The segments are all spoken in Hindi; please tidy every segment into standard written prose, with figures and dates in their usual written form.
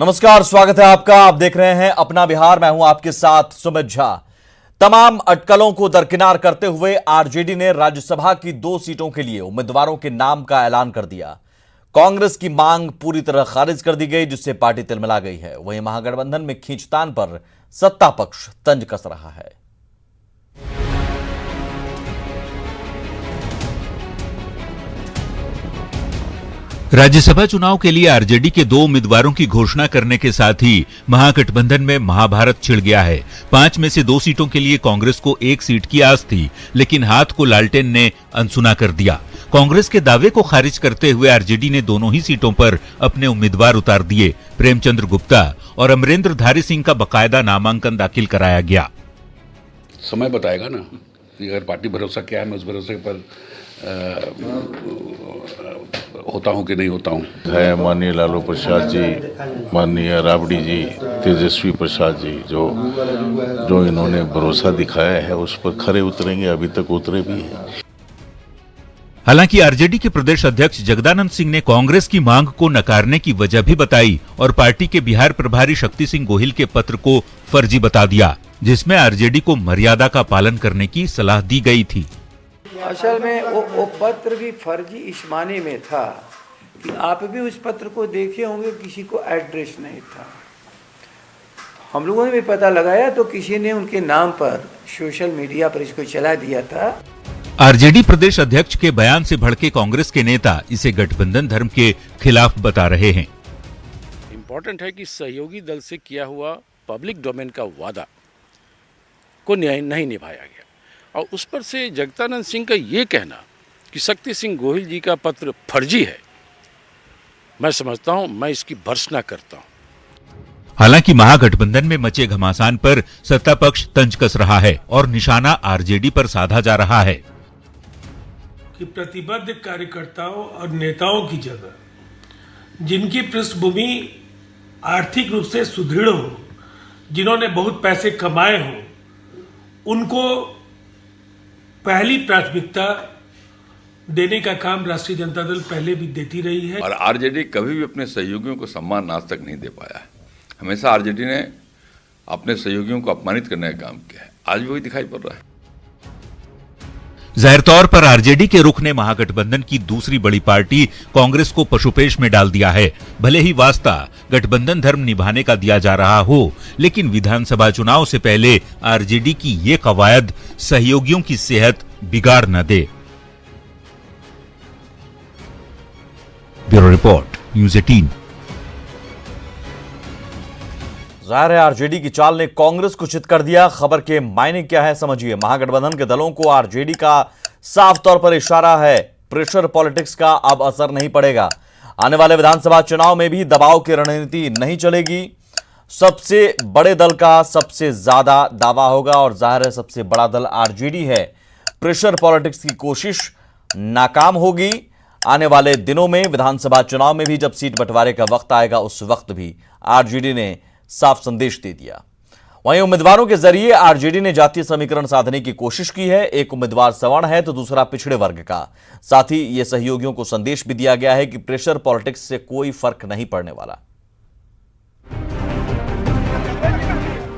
नमस्कार, स्वागत है आपका। आप देख रहे हैं अपना बिहार। मैं हूं आपके साथ सुमित झा। तमाम अटकलों को दरकिनार करते हुए आरजेडी ने राज्यसभा की 2 सीटों के लिए उम्मीदवारों के नाम का ऐलान कर दिया। कांग्रेस की मांग पूरी तरह खारिज कर दी गई, जिससे पार्टी तिलमिला गई है। वहीं महागठबंधन में खींचतान पर सत्ता पक्ष तंज कस रहा है। राज्यसभा चुनाव के लिए आरजेडी के 2 उम्मीदवारों की घोषणा करने के साथ ही महागठबंधन में महाभारत छिड़ गया है। 5 में से 2 सीटों के लिए कांग्रेस को 1 सीट की आस थी, लेकिन हाथ को लालटेन ने अनसुना कर दिया। कांग्रेस के दावे को खारिज करते हुए आरजेडी ने दोनों ही सीटों पर अपने उम्मीदवार उतार दिए। प्रेमचंद्र गुप्ता और अमरेंद्र धारी सिंह का बकायदा नामांकन दाखिल कराया गया। समय बताएगा ना, अगर पार्टी भरोसा क्या है, मैं उस भरोसे पर होता हूं कि नहीं होता हूं। है माननीय लालू प्रसाद जी, माननीय राबड़ी जी, तेजस्वी प्रसाद जी, जो इन्होंने भरोसा दिखाया है उस पर खरे उतरेंगे। अभी तक उतरे भी हैं। हालांकि आरजेडी के प्रदेश अध्यक्ष जगदानंद सिंह ने कांग्रेस की मांग को नकारने की वजह भी बताई और पार्टी के बिहार प्रभारी शक्ति सिंह गोहिल के पत्र को फर्जी बता दिया, जिसमें आरजेडी को मर्यादा का पालन करने की सलाह दी गई थी। असल में वो पत्र भी फर्जी इस माने में था कि आप भी उस पत्र को देखे होंगे, किसी को एड्रेस नहीं था। हम लोगों ने भी पता लगाया तो किसी ने उनके नाम पर सोशल मीडिया पर इसको चला दिया था। आरजेडी प्रदेश अध्यक्ष के बयान से भड़के कांग्रेस के नेता इसे गठबंधन धर्म के खिलाफ बता रहे हैं। इम्पोर्टेंट है कि सहयोगी दल से किया हुआ पब्लिक डोमेन का वादा को नहीं निभाया गया, और उस पर से जगदानंद सिंह का ये कहना कि शक्ति सिंह गोहिल जी का पत्र फर्जी है, मैं समझता हूं, मैं इसकी भर्त्सना करता हूं। हालांकि महागठबंधन में मचे घमासान पर सत्ता पक्ष तंज कस रहा है और निशाना आरजेडी पर साधा जा रहा है कि प्रतिबद्ध कार्यकर्ताओं और नेताओं की जगह जिनकी पृष्ठभूमि आर्थिक रूप से सुदृढ़ हो, जिन्होंने बहुत पैसे कमाए हो, उनको पहली प्राथमिकता देने का काम राष्ट्रीय जनता दल पहले भी देती रही है। और आरजेडी कभी भी अपने सहयोगियों को सम्मान आज तक नहीं दे पाया है। हमेशा आरजेडी ने अपने सहयोगियों को अपमानित करने का काम किया है। आज भी वही दिखाई पड़ रहा है। जाहिर तौर पर आरजेडी के रुख ने महागठबंधन की दूसरी बड़ी पार्टी कांग्रेस को पशुपेश में डाल दिया है। भले ही वास्ता गठबंधन धर्म निभाने का दिया जा रहा हो, लेकिन विधानसभा चुनाव से पहले आरजेडी की ये कवायद सहयोगियों की सेहत बिगाड़ न दे। Bureau report, news 18। जाहिर है आरजेडी की चाल ने कांग्रेस को चित कर दिया। खबर के मायने क्या है समझिए। महागठबंधन के दलों को आरजेडी का साफ तौर पर इशारा है, प्रेशर पॉलिटिक्स का अब असर नहीं पड़ेगा। आने वाले विधानसभा चुनाव में भी दबाव की रणनीति नहीं चलेगी। सबसे बड़े दल का सबसे ज्यादा दावा होगा और जाहिर है सबसे बड़ा दल आरजेडी है। प्रेशर पॉलिटिक्स की कोशिश नाकाम होगी। आने वाले दिनों में विधानसभा चुनाव में भी जब सीट बंटवारे का वक्त आएगा, उस वक्त भी आरजेडी ने साफ संदेश दे दिया। वहीं उम्मीदवारों के जरिए आरजेडी ने जातीय समीकरण साधने की कोशिश की है। एक उम्मीदवार सवर्ण है तो दूसरा पिछड़े वर्ग का। साथ ही यह सहयोगियों को संदेश भी दिया गया है कि प्रेशर पॉलिटिक्स से कोई फर्क नहीं पड़ने वाला।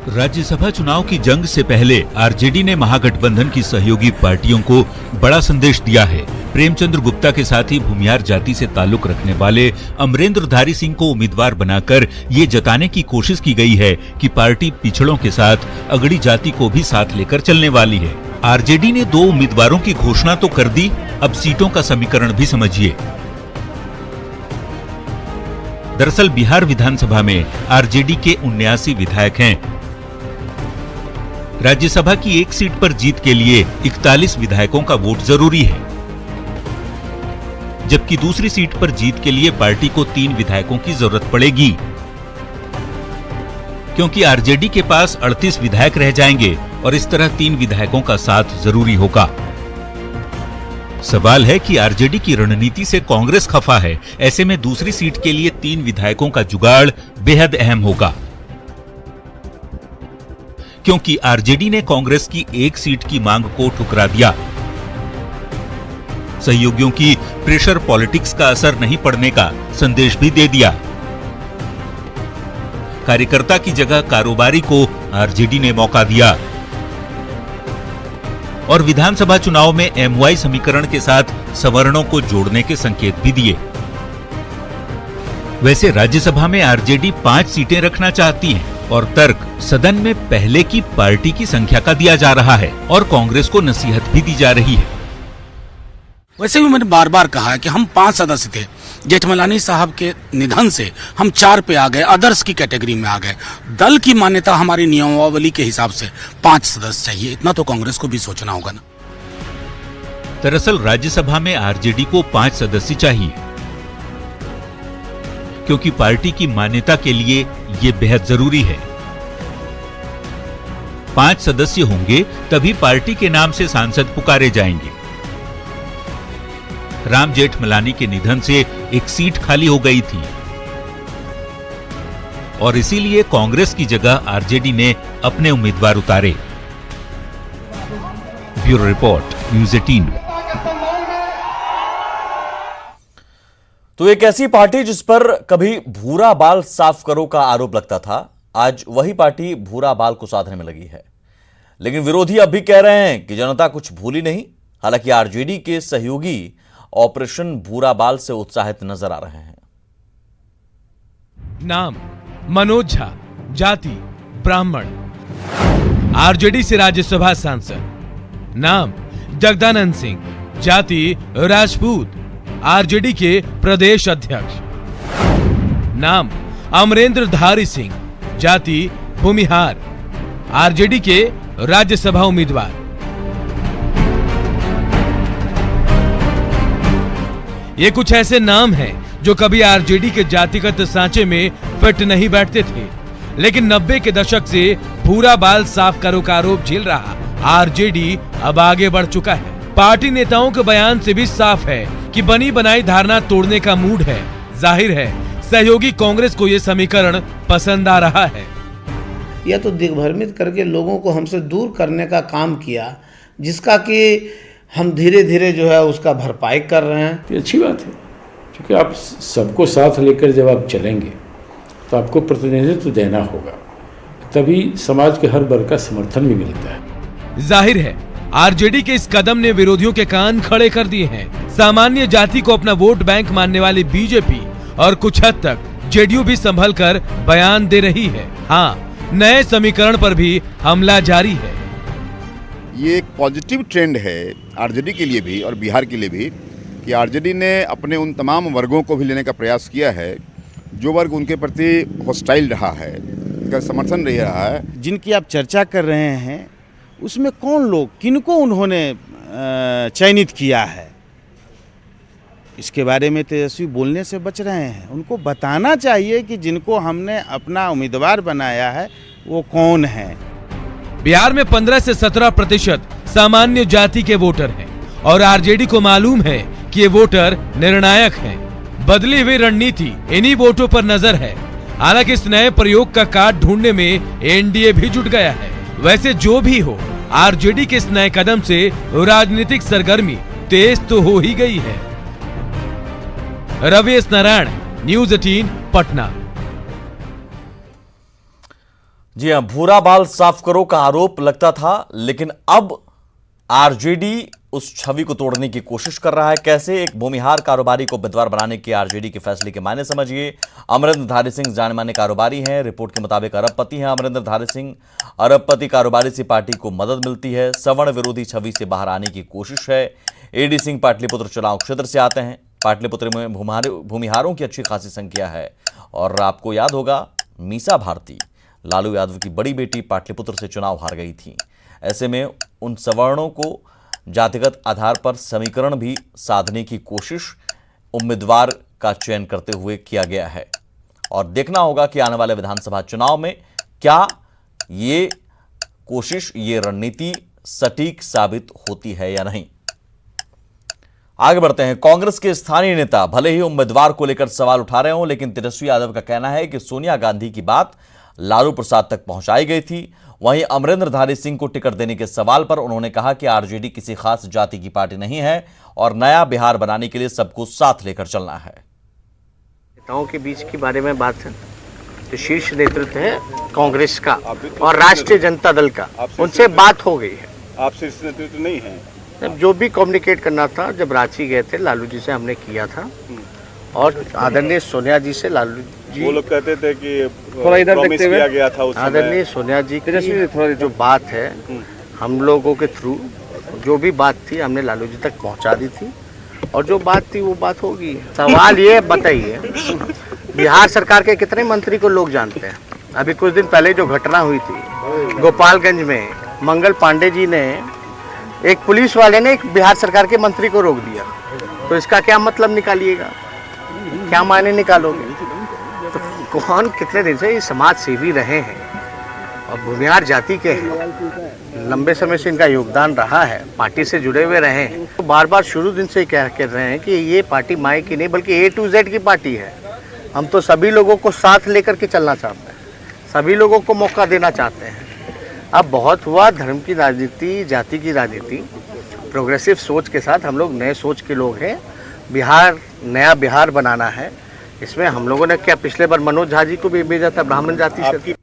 राज्यसभा चुनाव की जंग से पहले आरजेडी ने महागठबंधन की सहयोगी पार्टियों को बड़ा संदेश दिया है। प्रेमचंद्र गुप्ता के साथ ही भूमियार जाति से ताल्लुक रखने वाले अमरेंद्र धारी सिंह को उम्मीदवार बनाकर ये जताने की कोशिश की गई है कि पार्टी पिछड़ों के साथ अगड़ी जाति को भी साथ लेकर चलने वाली है। आरजेडी ने 2 उम्मीदवारों की घोषणा तो कर दी, अब सीटों का समीकरण भी समझिए। दरअसल बिहार विधानसभा में आरजेडी के 79 विधायक हैं। राज्यसभा की 1 सीट पर जीत के लिए 41 विधायकों का वोट जरूरी है, जबकि दूसरी सीट पर जीत के लिए पार्टी को 3 विधायकों की जरूरत पड़ेगी, क्योंकि आरजेडी के पास 38 विधायक रह जाएंगे और इस तरह 3 विधायकों का साथ जरूरी होगा। सवाल है कि आरजेडी की रणनीति से कांग्रेस खफा है। ऐसे में दूसरी सीट के लिए 3 विधायकों का जुगाड़ बेहद अहम होगा, क्योंकि आरजेडी ने कांग्रेस की 1 सीट की मांग को ठुकरा दिया। सहयोगियों की प्रेशर पॉलिटिक्स का असर नहीं पड़ने का संदेश भी दे दिया। कार्यकर्ता की जगह कारोबारी को आरजेडी ने मौका दिया और विधानसभा चुनाव में MY समीकरण के साथ सवर्णों को जोड़ने के संकेत भी दिए। वैसे राज्यसभा में आरजेडी 5 सीटें रखना चाहती है और तर्क सदन में पहले की पार्टी की संख्या का दिया जा रहा है और कांग्रेस को नसीहत भी दी जा रही है। वैसे भी मैंने बार बार कहा है कि हम 5 सदस्य थे, जेठमलानी साहब के निधन से हम 4 पे आ गए, अदर्स की कैटेगरी में आ गए। दल की मान्यता हमारी नियमावली के हिसाब से 5 सदस्य चाहिए, इतना तो कांग्रेस को भी सोचना होगा ना। दरअसल राज्यसभा में आरजेडी को 5 सदस्य चाहिए क्योंकि पार्टी की मान्यता के लिए ये बेहद जरूरी है। 5 सदस्य होंगे तभी पार्टी के नाम से सांसद पुकारे जाएंगे। राम जेठमलानी के निधन से एक सीट खाली हो गई थी और इसीलिए कांग्रेस की जगह आरजेडी ने अपने उम्मीदवार उतारे। Bureau report, news 18। तो एक ऐसी पार्टी जिस पर कभी भूरा बाल साफ करो का आरोप लगता था, आज वही पार्टी भूरा बाल को साधने में लगी है। लेकिन विरोधी अब भी कह रहे हैं कि जनता कुछ भूली नहीं। हालांकि आरजेडी के सहयोगी ऑपरेशन भूरा बाल से उत्साहित नजर आ रहे हैं। नाम मनोज झा, जाति ब्राह्मण, आरजेडी से राज्यसभा सांसद। नाम जगदानंद सिंह, जाति राजपूत, आरजेडी के प्रदेश अध्यक्ष। नाम अमरेंद्र धारी सिंह, जाति भूमिहार, आरजेडी के राज्यसभा उम्मीदवार। ये कुछ ऐसे नाम हैं जो कभी आरजेडी के जातिगत सांचे में फिट नहीं बैठते थे, लेकिन 90 के दशक से भूरा बाल साफ करो का आरोप झेल रहा आरजेडी अब आगे बढ़ चुका है। पार्टी नेताओं के बयान से भी साफ है कि बनी बनाई धारणा तोड़ने का मूड है। जाहिर है सहयोगी कांग्रेस को ये समीकरण पसंद आ रहा है। यह तो दिग्भ्रमित करके लोगों को हमसे दूर करने का काम किया, जिसका कि हम धीरे धीरे जो है उसका भरपाई कर रहे हैं। ये अच्छी बात है, क्योंकि आप सबको साथ लेकर जब आप चलेंगे तो आपको प्रतिनिधित्व देना होगा, तभी समाज के हर वर्ग का समर्थन भी मिलता है। जाहिर है आरजेडी के इस कदम ने विरोधियों के कान खड़े कर दिए हैं। सामान्य जाति को अपना वोट बैंक मानने वाली बीजेपी और कुछ हद तक जेडीयू भी संभल कर बयान दे रही है। हाँ, नए समीकरण पर भी हमला जारी है। ये एक पॉजिटिव ट्रेंड है आरजेडी के लिए भी और बिहार के लिए भी कि आरजेडी ने अपने उन तमाम वर्गों को भी लेने का प्रयास किया है जो वर्ग उनके प्रति हॉस्टाइल रहा है, उनका समर्थन नहीं रहा है। जिनकी आप चर्चा कर रहे हैं उसमें कौन लोग, किनको उन्होंने चयनित किया है, इसके बारे में तेजस्वी बोलने से बच रहे हैं। उनको बताना चाहिए कि जिनको हमने अपना उम्मीदवार बनाया है वो कौन है। बिहार में 15 से 17% सामान्य जाति के वोटर हैं और आरजेडी को मालूम है कि ये वोटर निर्णायक हैं। बदली हुई रणनीति इन्हीं वोटों पर नजर है। हालांकि इस नए प्रयोग का काट ढूंढने में एनडीए भी जुट गया है। वैसे जो भी हो, आरजेडी के इस नए कदम से राजनीतिक सरगर्मी तेज तो हो ही गई है। रवि नारायण, न्यूज़ 18 पटना। जी हां, भूरा बाल साफ करो का आरोप लगता था, लेकिन अब आरजेडी उस छवि को तोड़ने की कोशिश कर रहा है। कैसे? एक भूमिहार कारोबारी को उम्मीदवार बनाने के आरजेडी के फैसले के मायने समझिए। अमरेंद्र धारी सिंह जाने माने कारोबारी हैं। रिपोर्ट के मुताबिक अरबपति हैं अमरेंद्र धारी सिंह। अरबपति कारोबारी से पार्टी को मदद मिलती है। सवर्ण विरोधी छवि से बाहर आने की कोशिश है। एडी सिंह पाटलिपुत्र चुनाव क्षेत्र से आते हैं। पाटलिपुत्र में भूमिहारों की अच्छी खासी संख्या है और आपको याद होगा मीसा भारती, लालू यादव की बड़ी बेटी, पाटलिपुत्र से चुनाव हार गई थी। ऐसे में उन सवर्णों को जातिगत आधार पर समीकरण भी साधने की कोशिश उम्मीदवार का चयन करते हुए किया गया है और देखना होगा कि आने वाले विधानसभा चुनाव में क्या ये कोशिश, ये रणनीति सटीक साबित होती है या नहीं। आगे बढ़ते हैं। कांग्रेस के स्थानीय नेता भले ही उम्मीदवार को लेकर सवाल उठा रहे हों, लेकिन तेजस्वी यादव का कहना है कि सोनिया गांधी की बात लालू प्रसाद तक पहुंचाई गई थी। वहीं अमरेंद्र धारी सिंह को टिकट देने के सवाल पर उन्होंने कहा कि आरजेडी किसी खास जाति की पार्टी नहीं है और नया बिहार बनाने के लिए सबको साथ लेकर चलना है। नेताओं के बीच के बारे में बात है, जो शीर्ष नेतृत्व है कांग्रेस का और राष्ट्रीय जनता दल का, उनसे बात हो गई है। आप शीर्ष नेतृत्व नहीं हैं? जो भी कम्युनिकेट करना था जब रांची गए थे लालू जी से हमने किया था, और आदरणीय सोनिया जी से लालू जी, वो लोग कहते थे कि थोड़ा इधर प्रॉमिस देखते किया गया था उस समय। आदरणीय सोनिया जी की थोड़ा जो बात है हम लोगों के थ्रू जो भी बात थी हमने लालू जी तक पहुंचा दी थी, और जो बात थी वो बात होगी। सवाल ये बताइए, बिहार सरकार के कितने मंत्री को लोग जानते हैं? अभी कुछ दिन पहले जो घटना हुई थी गोपालगंज में, मंगल पांडे जी ने, एक पुलिस वाले ने एक बिहार सरकार के मंत्री को रोक दिया, तो इसका क्या मतलब निकालिएगा, क्या मायने निकालोगे? तो कौन कितने दिन से ये समाज सेवी रहे हैं और भूमिहार जाति के हैं, लंबे समय से इनका योगदान रहा है, पार्टी से जुड़े हुए रहे हैं, तो बार बार शुरू दिन से कह रहे हैं कि ये पार्टी माई की नहीं बल्कि A to Z की पार्टी है। हम तो सभी लोगों को साथ लेकर के चलना चाहते हैं, सभी लोगों को मौका देना चाहते हैं। अब बहुत हुआ धर्म की राजनीति, जाति की राजनीति, प्रोग्रेसिव सोच के साथ हम लोग नए सोच के लोग हैं। बिहार नया बिहार बनाना है, इसमें हम लोगों ने क्या पिछले बार मनोज झा जी को भी भेजा था ब्राह्मण जाति से।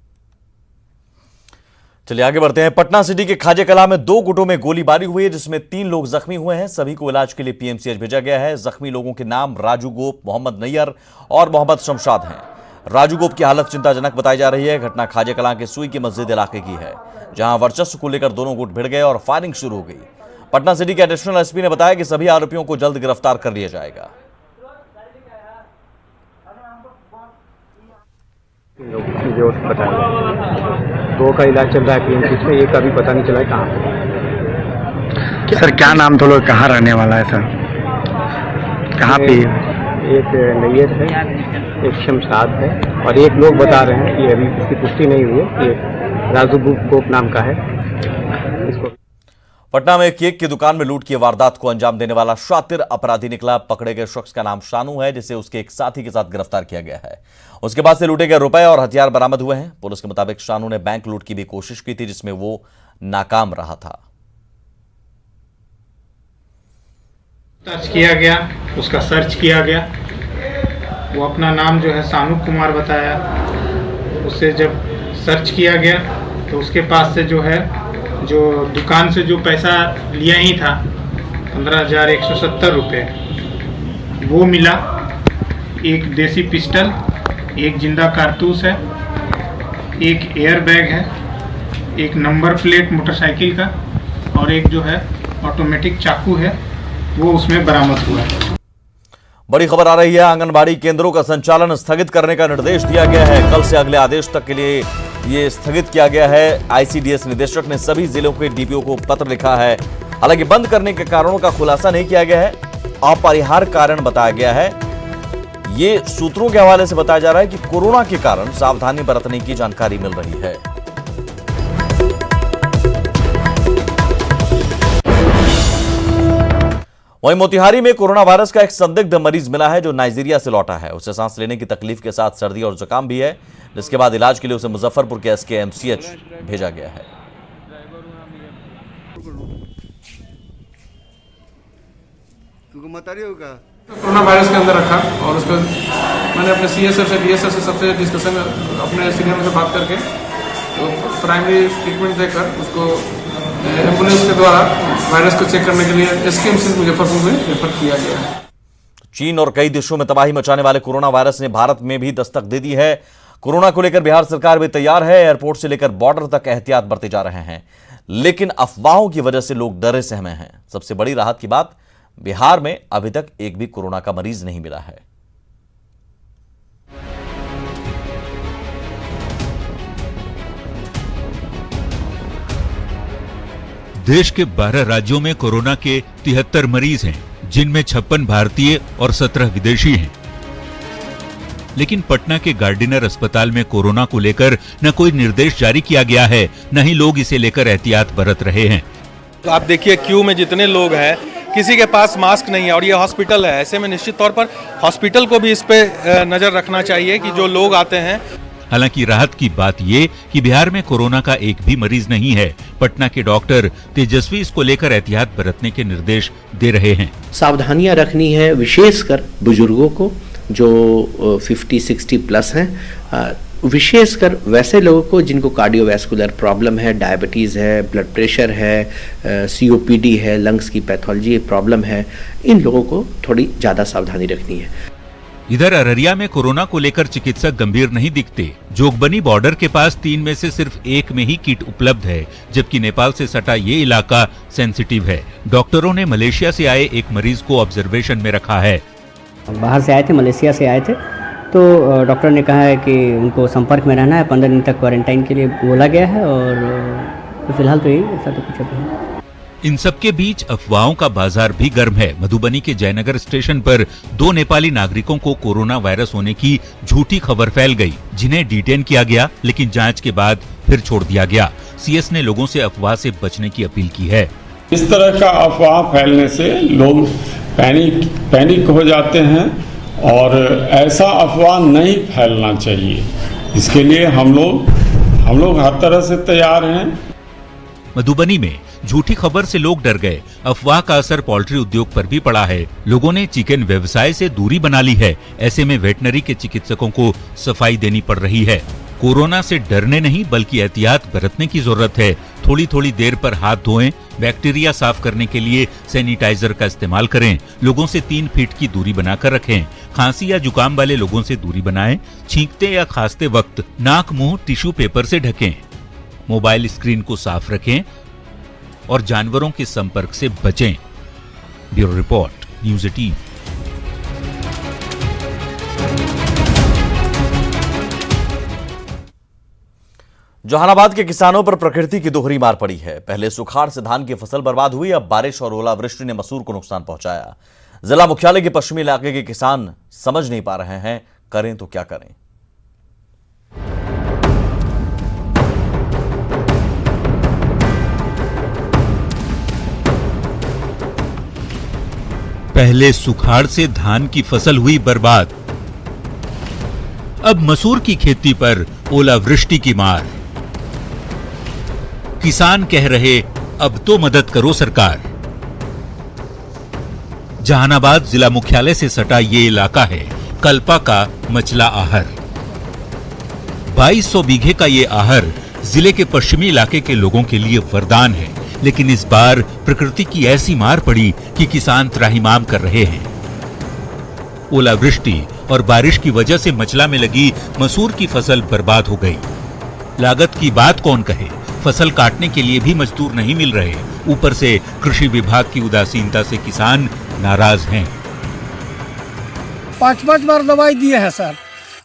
चलिए आगे बढ़ते हैं। पटना सिटी के खाजे कला में 2 गुटों में गोलीबारी हुई है, जिसमें 3 लोग जख्मी हुए हैं। सभी को इलाज के लिए पीएमसीएच भेजा गया है। जख्मी लोगों के नाम राजू गोप, मोहम्मद नैयर और मोहम्मद शमशाद हैं। राजू गोप की हालत चिंताजनक बताई जा रही है। घटना खाजे कला के सुई की मस्जिद इलाके की है, जहां वर्चस्व को लेकर दोनों गुट भिड़ गए और फायरिंग शुरू हो गई। पटना सिटी के एडिशनल एसपी ने बताया कि सभी आरोपियों को जल्द गिरफ्तार कर लिया जाएगा। दो का इलाज चल रहा है पीएमसीएच में, एक का भी पता नहीं चला है कहाँ पे। सर क्या नाम था, लोग कहाँ रहने वाला है सर, कहाँ पे? एक नैयर है, एक शमशाद है, और एक लोग बता रहे हैं कि अभी इसकी पुष्टि नहीं हुई है, ये राजू गोप नाम का है। इसको पटना में केक की दुकान में लूट की वारदात को अंजाम देने वाला शातिर अपराधी निकला। पकड़े गए शख्स का नाम शानू है, जिसे उसके एक साथी के साथ गिरफ्तार किया गया है। उसके पास से लूटे गए रुपए और हथियार बरामद हुए हैं। पुलिस के मुताबिक शानू ने बैंक लूट की भी कोशिश की थी, जिसमें वो नाकाम रहा था। सर्च किया गया, उसका सर्च किया गया, वो अपना नाम जो है शानू कुमार बताया। उससे जब सर्च किया गया तो उसके पास से जो है, जो दुकान से जो पैसा लिया ही था 15,170 रुपये, वो मिला। एक देसी पिस्टल, एक जिंदा कारतूस है, एक एयर बैग है, एक नंबर प्लेट मोटरसाइकिल का, और एक जो है ऑटोमेटिक चाकू है, वो उसमें बरामद हुआ है। बड़ी खबर आ रही है, आंगनबाड़ी केंद्रों का संचालन स्थगित करने का निर्देश दिया गया है। कल से अगले आदेश तक के लिए ये स्थगित किया गया है। आईसीडीएस निदेशक ने सभी जिलों के डीपीओ को पत्र लिखा है। हालांकि बंद करने के कारणों का खुलासा नहीं किया गया है, अपरिहार्य कारण बताया गया है। ये सूत्रों के हवाले से बताया जा रहा है कि कोरोना के कारण सावधानी बरतने की जानकारी मिल रही है। वहीं मोतिहारी में कोरोना वायरस का एक संदिग्ध मरीज मिला है, जो नाइजीरिया से लौटा है। उसे सांस लेने की तकलीफ के साथ सर्दी और जुकाम भी है, जिसके बाद इलाज के लिए उसे मुजफ्फरपुर के SKMCH भेजा गया है। कोरोना वायरस के अंदर रखा, और उसको मैंने अपने CSF से DSF से सबसे डिस्कशन अपने सीनियर से बात करके तो प्राइमरी ट्रीटमेंट देकर उसको एम्बुलेंस के द्वारा वायरस को चेक करने के लिए SKMCH मुजफ्फरपुर में रेफर किया गया है। चीन और कई देशों में तबाही मचाने वाले कोरोना वायरस ने भारत में भी दस्तक दे दी है। कोरोना को लेकर बिहार सरकार भी तैयार है। एयरपोर्ट से लेकर बॉर्डर तक एहतियात बरते जा रहे हैं, लेकिन अफवाहों की वजह से लोग डरे सहमे हैं। सबसे बड़ी राहत की बात, बिहार में अभी तक एक भी कोरोना का मरीज नहीं मिला है। देश के 12 राज्यों में कोरोना के 73 मरीज हैं, जिनमें 56 भारतीय और 17 विदेशी हैं। लेकिन पटना के गार्डिनर अस्पताल में कोरोना को लेकर न कोई निर्देश जारी किया गया है, न ही लोग इसे लेकर एहतियात बरत रहे हैं। आप देखिए क्यू में जितने लोग हैं, किसी के पास मास्क नहीं है, और ये हॉस्पिटल है। ऐसे में निश्चित तौर पर हॉस्पिटल को भी इस पे नजर रखना चाहिए कि जो लोग आते हैं। हालांकि राहत की बात ये कि बिहार में कोरोना का एक भी मरीज नहीं है। पटना के डॉक्टर तेजस्वी इसको लेकर एहतियात बरतने के निर्देश दे रहे हैं। सावधानियां रखनी है, विशेषकर बुजुर्गों को जो 50-60 प्लस हैं। विशेषकर वैसे लोगों को जिनको कार्डियोवैस्कुलर प्रॉब्लम है, डायबिटीज़ है, ब्लड प्रेशर है, COPD है, लंग्स की पैथोलॉजी प्रॉब्लम है, इन लोगों को थोड़ी ज़्यादा सावधानी रखनी है। इधर अररिया में कोरोना को लेकर चिकित्सक गंभीर नहीं दिखते। जोगबनी बॉर्डर के पास 3 में से सिर्फ 1 में ही किट उपलब्ध है, जबकि नेपाल से सटा ये इलाका सेंसिटिव है। डॉक्टरों ने मलेशिया से आए एक मरीज को ऑब्जर्वेशन में रखा है। बाहर से आए थे, मलेशिया से आए थे, तो डॉक्टर ने कहा है कि उनको संपर्क में रहना है, 15 दिन तक क्वारंटाइन के लिए बोला गया है। और तो फिलहाल तो यही, ऐसा तो कुछ अभी है। इन सबके बीच अफवाहों का बाजार भी गर्म है। मधुबनी के जयनगर स्टेशन पर 2 नेपाली नागरिकों को कोरोना वायरस होने की झूठी खबर फैल गई, जिन्हें डिटेन किया गया, लेकिन जांच के बाद फिर छोड़ दिया गया। CS ने लोगों से अफवाह से बचने की अपील की है। इस तरह का अफवाह फैलने से लोग पैनिक हो जाते हैं और ऐसा अफवाह नहीं फैलना चाहिए। इसके लिए हम लोग हर तरह से तैयार हैं। मधुबनी में झूठी खबर से लोग डर गए। अफवाह का असर पोल्ट्री उद्योग पर भी पड़ा है। लोगों ने चिकन व्यवसाय से दूरी बना ली है। ऐसे में वेटनरी के चिकित्सकों को सफाई देनी पड़ रही है। कोरोना से डरने नहीं बल्कि एहतियात बरतने की जरूरत है। थोड़ी थोड़ी देर पर हाथ धोएं। बैक्टीरिया साफ करने के लिए सैनिटाइजर का इस्तेमाल करें। लोगों से 3 फीट की दूरी बनाकर रखें। खांसी या जुकाम वाले लोगों से दूरी बनाएं। छींकते या खांसते वक्त नाक मुंह टिश्यू पेपर से ढकें। मोबाइल स्क्रीन को साफ रखें और जानवरों के संपर्क से बचें। Bureau report, news 18। जहानाबाद के किसानों पर प्रकृति की दोहरी मार पड़ी है। पहले सुखाड़ से धान की फसल बर्बाद हुई, अब बारिश और ओलावृष्टि ने मसूर को नुकसान पहुंचाया। जिला मुख्यालय के पश्चिमी इलाके के किसान समझ नहीं पा रहे हैं, करें तो क्या करें। पहले सुखाड़ से धान की फसल हुई बर्बाद, अब मसूर की खेती पर ओलावृष्टि की मार। किसान कह रहे अब तो मदद करो सरकार। जहानाबाद जिला मुख्यालय से सटा ये इलाका है कल्पा का मचला आहर। 2200 बीघे का ये आहर जिले के पश्चिमी इलाके के लोगों के लिए वरदान है, लेकिन इस बार प्रकृति की ऐसी मार पड़ी कि किसान त्राहिमाम कर रहे हैं। ओलावृष्टि और बारिश की वजह से मचला में लगी मसूर की फसल बर्बाद हो गई। लागत की बात कौन कहे, फसल काटने के लिए भी मजदूर नहीं मिल रहे। ऊपर से कृषि विभाग की उदासीनता से किसान नाराज हैं। 5-5 बार दवाई दिए हैं सर,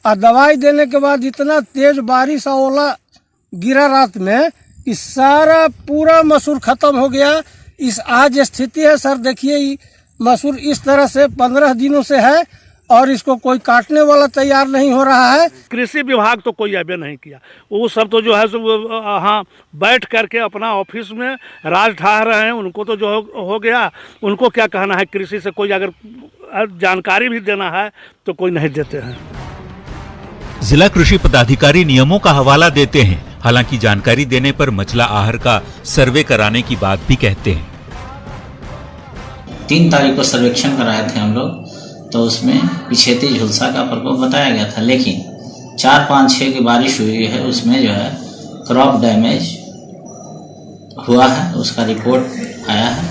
और दवाई देने के बाद इतना तेज बारिश और ओला गिरा रात में, इस सारा पूरा मसूर खत्म हो गया। इस आज स्थिति है सर, देखिए मसूर इस तरह से 15 दिनों से है और इसको कोई काटने वाला तैयार नहीं हो रहा है। कृषि विभाग तो कोई अभी नहीं किया, वो सब तो जो है हाँ बैठ करके अपना ऑफिस में राज ढा रहे हैं। उनको तो जो हो गया, उनको क्या कहना है। कृषि से कोई अगर जानकारी भी देना है तो कोई नहीं देते हैं। जिला कृषि पदाधिकारी नियमों का हवाला देते हैं, हालांकि जानकारी देने पर मचला आहर का सर्वे कराने की बात भी कहते हैं। 3 तारीख को सर्वेक्षण कराए थे हम लोग, तो उसमें पिछेती झुलसा का प्रकोप बताया गया था, लेकिन 4, 5, 6 की बारिश हुई है, उसमें जो है क्रॉप डैमेज हुआ है, उसका रिपोर्ट आया है।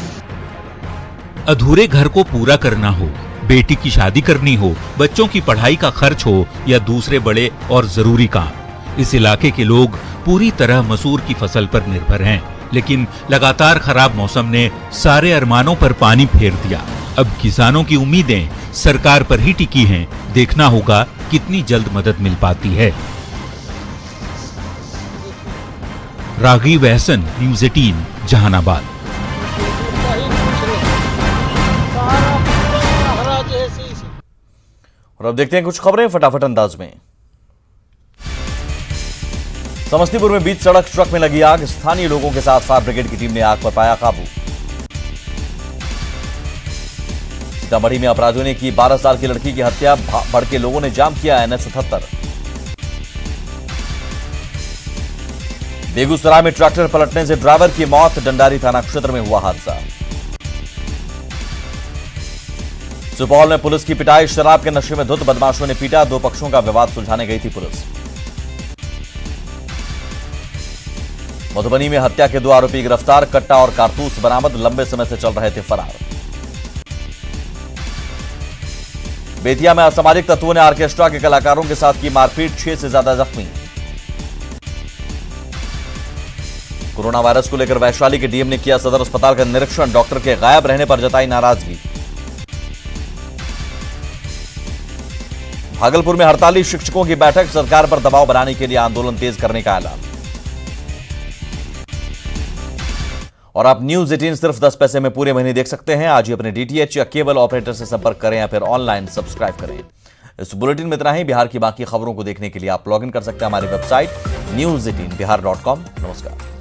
अधूरे घर को पूरा करना हो, बेटी की शादी करनी हो, बच्चों की पढ़ाई का खर्च हो या दूसरे बड़े और जरूरी काम, इस इलाके के लोग पूरी तरह मसूर की फसल पर निर्भर हैं। लेकिन लगातार खराब मौसम ने सारे अरमानों पर पानी फेर दिया। अब किसानों की उम्मीदें सरकार पर ही टिकी हैं। देखना होगा कितनी जल्द मदद मिल पाती है। राघव एहसन, न्यूज़ 18, जहानाबाद। और अब देखते हैं कुछ खबरें फटाफट अंदाज में। समस्तीपुर में बीच सड़क ट्रक में लगी आग, स्थानीय लोगों के साथ फायर ब्रिगेड की टीम ने आग पर पाया काबू। सीतामढ़ी में अपराधियों ने की 12 साल की लड़की की हत्या, भड़के लोगों ने जाम किया NH 77। बेगूसराय में ट्रैक्टर पलटने से ड्राइवर की मौत, डंडारी थाना क्षेत्र में हुआ हादसा। सुपौल में पुलिस की पिटाई, शराब के नशे में धुत बदमाशों ने पीटा, 2 पक्षों का विवाद सुलझाने गई थी पुलिस। मधुबनी में हत्या के 2 आरोपी गिरफ्तार, कट्टा और कारतूस बरामद, लंबे समय से चल रहे थे फरार। बेतिया में असामाजिक तत्वों ने ऑर्केस्ट्रा के कलाकारों के साथ की मारपीट, 6 से ज्यादा जख्मी। कोरोना वायरस को लेकर वैशाली के डीएम ने किया सदर अस्पताल का निरीक्षण, डॉक्टर के गायब रहने पर जताई नाराजगी। भागलपुर में हड़ताली शिक्षकों की बैठक, सरकार पर दबाव बनाने के लिए आंदोलन तेज करने का ऐलान। और आप न्यूज 18 सिर्फ 10 पैसे में पूरे महीने देख सकते हैं। आज ही अपने डीटीएच या केबल ऑपरेटर से संपर्क करें या फिर ऑनलाइन सब्सक्राइब करें। इस बुलेटिन में इतना ही। बिहार की बाकी खबरों को देखने के लिए आप लॉग इन कर सकते हैं हमारी वेबसाइट news18bihar.com। नमस्कार।